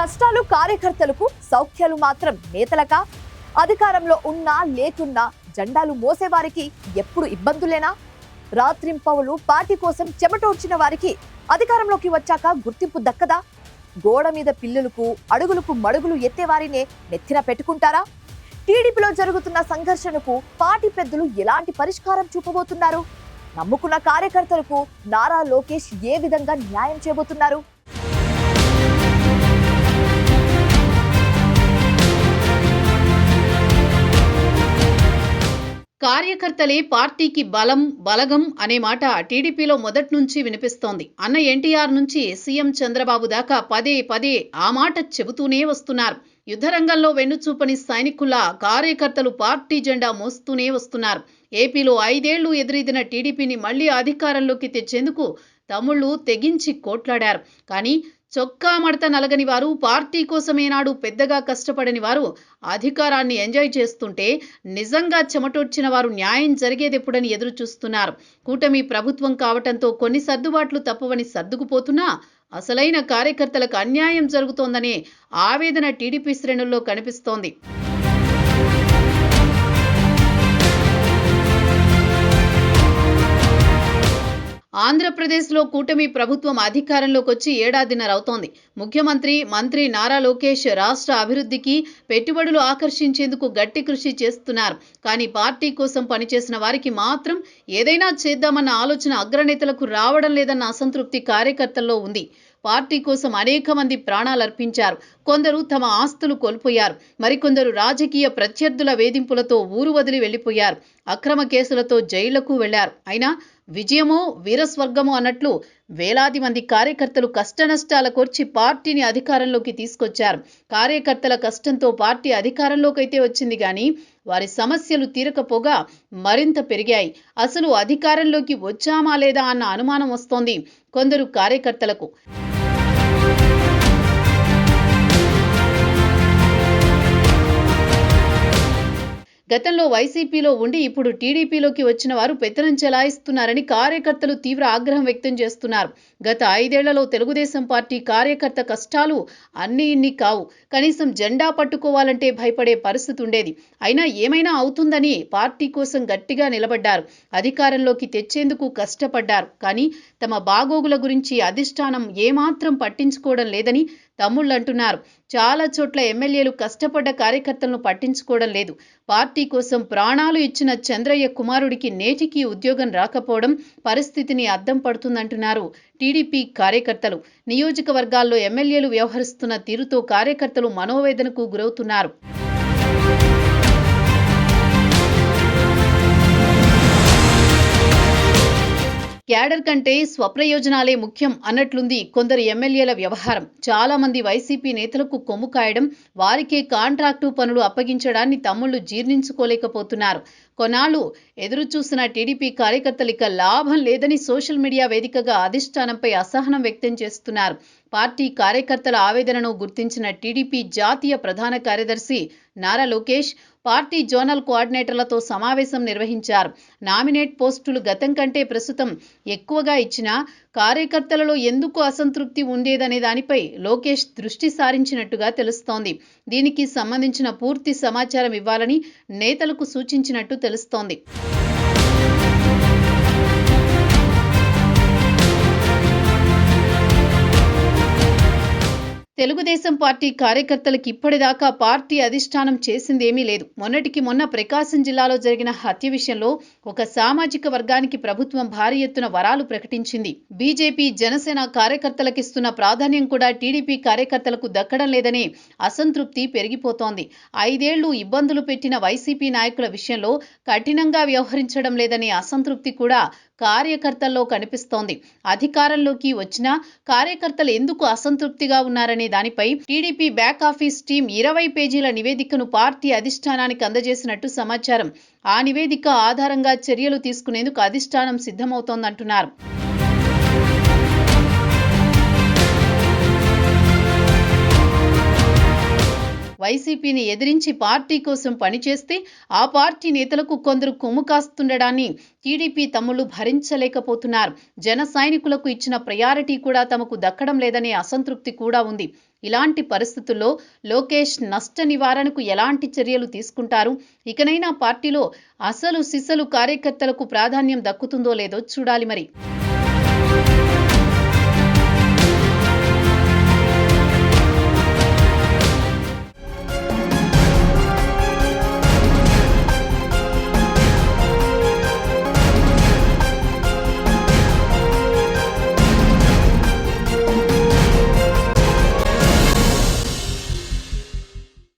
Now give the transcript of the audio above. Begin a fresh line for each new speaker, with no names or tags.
కష్టాలు కార్యకర్తలకు, సౌఖ్యాలు మాత్రం నేతలకా? అధికారంలో ఉన్నా లేకున్నా జెండాలు మోసేవారికి ఎప్పుడు ఇబ్బందులేనా? రాత్రింపవలు పార్టీ కోసం చెమటోడ్చిన వారికి అధికారంలోకి వచ్చాక గుర్తింపు దక్కదా? గోడ మీద పిల్లులకు, అడుగులకు మడుగులు ఎత్తేవారినే నెత్తిన పెట్టుకుంటారా? టీడీపీలో జరుగుతున్న సంఘర్షణకు పార్టీ పెద్దలు ఎలాంటి పరిష్కారం చూపబోతున్నారు? నమ్ముకున్న కార్యకర్తలకు నారా లోకేష్ ఏ విధంగా న్యాయం చేయబోతున్నారు?
కార్యకర్తలే పార్టీకి బలం, బలగం అనే మాట టీడీపీలో మొదటి నుంచి వినిపిస్తోంది. అన్న ఎన్టీఆర్ నుంచి సీఎం చంద్రబాబు దాకా పదే పదే ఆ మాట చెబుతూనే వస్తున్నారు. యుద్ధరంగంలో వెన్నుచూపని సైనికుల్లా కార్యకర్తలు పార్టీ జెండా మోస్తూనే వస్తున్నారు. ఏపీలో 5 ఏళ్లు ఎదురీదిన టీడీపీని మళ్లీ అధికారంలోకి తెచ్చేందుకు తమ్ముళ్లు తెగించి కోట్లాడారు. కానీ చొక్కా మడత నలగని వారు, పార్టీ కోసమేనాడు పెద్దగా కష్టపడని వారు అధికారాన్ని ఎంజాయ్ చేస్తుంటే నిజంగా చెమటొచ్చిన వారు న్యాయం జరిగేదెప్పుడని ఎదురు చూస్తున్నారు. కూటమి ప్రభుత్వం కావటంతో కొన్ని సర్దుబాట్లు తప్పవని సర్దుకుపోతున్నా అసలైన కార్యకర్తలకు అన్యాయం జరుగుతోందనే ఆవేదన టీడీపీ శ్రేణుల్లో కనిపిస్తోంది. ఆంధ్రప్రదేశ్లో కూటమి ప్రభుత్వం అధికారంలోకి వచ్చి ఏడాదిన్నరవుతోంది. ముఖ్యమంత్రి, మంత్రి నారా లోకేష్ రాష్ట్ర అభివృద్ధికి పెట్టుబడులు ఆకర్షించేందుకు గట్టి కృషి చేస్తున్నారు. కానీ పార్టీ కోసం పనిచేసిన వారికి మాత్రం ఏదైనా చేద్దామన్న ఆలోచన అగ్రనేతలకు రావడం లేదన్న అసంతృప్తి కార్యకర్తల్లో ఉంది. పార్టీ కోసం అనేక మంది ప్రాణాలర్పించారు. కొందరు తమ ఆస్తులు కోల్పోయారు. మరికొందరు రాజకీయ ప్రత్యర్థుల వేధింపులతో ఊరు వదిలి వెళ్లిపోయారు. అక్రమ కేసులతో జైళ్లకు వెళ్లారు. అయినా విజయమో వీరస్వర్గమో అన్నట్లు వేలాది మంది కార్యకర్తలు కష్టనష్టాల కోర్చి పార్టీని అధికారంలోకి తీసుకొచ్చారు. కార్యకర్తల కష్టంతో పార్టీ అధికారంలోకైతే వచ్చింది కానీ వారి సమస్యలు తీరకపోగా మరింత పెరిగాయి. అసలు అధికారంలోకి వచ్చామా లేదా అన్న అనుమానం వస్తోంది కొందరు కార్యకర్తలకు. గతంలో వైసీపీలో ఉండి ఇప్పుడు టీడీపీలోకి వచ్చిన వారు పెత్తనం చెలాయిస్తున్నారని కార్యకర్తలు తీవ్ర ఆగ్రహం వ్యక్తం చేస్తున్నారు. గత 5 ఏళ్లలో తెలుగుదేశం పార్టీ కార్యకర్త కష్టాలు అన్నీ ఇన్ని కావు. కనీసం జెండా పట్టుకోవాలంటే భయపడే పరిస్థితి ఉండేది. అయినా ఏమైనా అవుతుందని పార్టీ కోసం గట్టిగా నిలబడ్డారు. అధికారంలోకి తెచ్చేందుకు కష్టపడ్డారు. కానీ తమ బాగోగుల గురించి అధిష్టానం ఏమాత్రం పట్టించుకోవడం లేదని తమ్ముళ్ళు అంటున్నారు. చాలా చోట్ల ఎమ్మెల్యేలు కష్టపడ్డ కార్యకర్తలను పట్టించుకోవడం లేదు. పార్టీ కోసం ప్రాణాలు ఇచ్చిన చంద్రయ్య కుమారుడికి నేటికి ఉద్యోగం రాకపోవడం పరిస్థితిని అద్దం పడుతుందంటున్నారు టీడీపీ కార్యకర్తలు. నియోజకవర్గాల్లో ఎమ్మెల్యేలు వ్యవహరిస్తున్న తీరుతో కార్యకర్తలు మనోవేదనకు గురవుతున్నారు. క్యాడర్ కంటే స్వప్రయోజనాలే ముఖ్యం అన్నట్లుంది కొందరు ఎమ్మెల్యేల వ్యవహారం. చాలా మంది వైసీపీ నేతలకు కొమ్ము కాయడం, వారికే కాంట్రాక్టు పనులు అప్పగించడాన్ని తమ్ముళ్లు జీర్ణించుకోలేకపోతున్నారు. కొన్నాళ్లు ఎదురు చూసిన టీడీపీ కార్యకర్తలు ఇక లాభం లేదని సోషల్ మీడియా వేదికగా అధిష్టానంపై అసహనం వ్యక్తం చేస్తున్నారు. పార్టీ కార్యకర్తల ఆవేదనను గుర్తించిన టీడీపీ జాతీయ ప్రధాన కార్యదర్శి నారా లోకేష్ పార్టీ జోనల్ కోఆర్డినేటర్లతో సమావేశం నిర్వహించారు. నామినేట్ పోస్టులు గతం కంటే ప్రస్తుతం ఎక్కువగా ఇచ్చినా కార్యకర్తలలో ఎందుకు అసంతృప్తి ఉండేదనే దానిపై లోకేష్ దృష్టి సారించినట్టుగా తెలుస్తోంది. దీనికి సంబంధించిన పూర్తి సమాచారం ఇవ్వాలని నేతలకు సూచించినట్టు తెలుస్తోంది. తెలుగుదేశం పార్టీ కార్యకర్తలకు ఇప్పటిదాకా పార్టీ అధిష్టానం చేసిందేమీ లేదు. మొన్నటికి మొన్న ప్రకాశం జిల్లాలో జరిగిన హత్య విషయంలో ఒక సామాజిక వర్గానికి ప్రభుత్వం భారీ ఎత్తున వరాలు ప్రకటించింది. బీజేపీ, జనసేన కార్యకర్తలకిస్తున్న ప్రాధాన్యం కూడా టీడీపీ కార్యకర్తలకు దక్కడం లేదనే అసంతృప్తి పెరిగిపోతోంది. 5 ఏళ్లు ఇబ్బందులు పెట్టిన వైసీపీ నాయకుల విషయంలో కఠినంగా వ్యవహరించడం లేదనే అసంతృప్తి కూడా కార్యకర్తల్లో కనిపిస్తోంది. అధికారంలోకి వచ్చినా కార్యకర్తలు ఎందుకు అసంతృప్తిగా ఉన్నారనే దానిపై టీడీపీ బ్యాక్ ఆఫీస్ టీం 20 పేజీల నివేదికను పార్టీ అధిష్టానానికి అందజేసినట్టు సమాచారం. ఆ నివేదిక ఆధారంగా చర్యలు తీసుకునేందుకు అధిష్టానం సిద్ధమవుతోందంటున్నారు. వైసీపీని ఎదిరించి పార్టీ కోసం పనిచేస్తే ఆ పార్టీ నేతలకు కొందరు కొమ్ము కాస్తుండడాన్ని టీడీపీ తమ్ముళ్లు భరించలేకపోతున్నారు. జన సైనికులకు ఇచ్చిన ప్రయారిటీ కూడా తమకు దక్కడం లేదనే అసంతృప్తి కూడా ఉంది. ఇలాంటి పరిస్థితుల్లో లోకేష్ నష్ట నివారణకు ఎలాంటి చర్యలు తీసుకుంటారు? ఇకనైనా పార్టీలో అసలు సిసలు కార్యకర్తలకు ప్రాధాన్యం దక్కుతుందో లేదో చూడాలి మరి.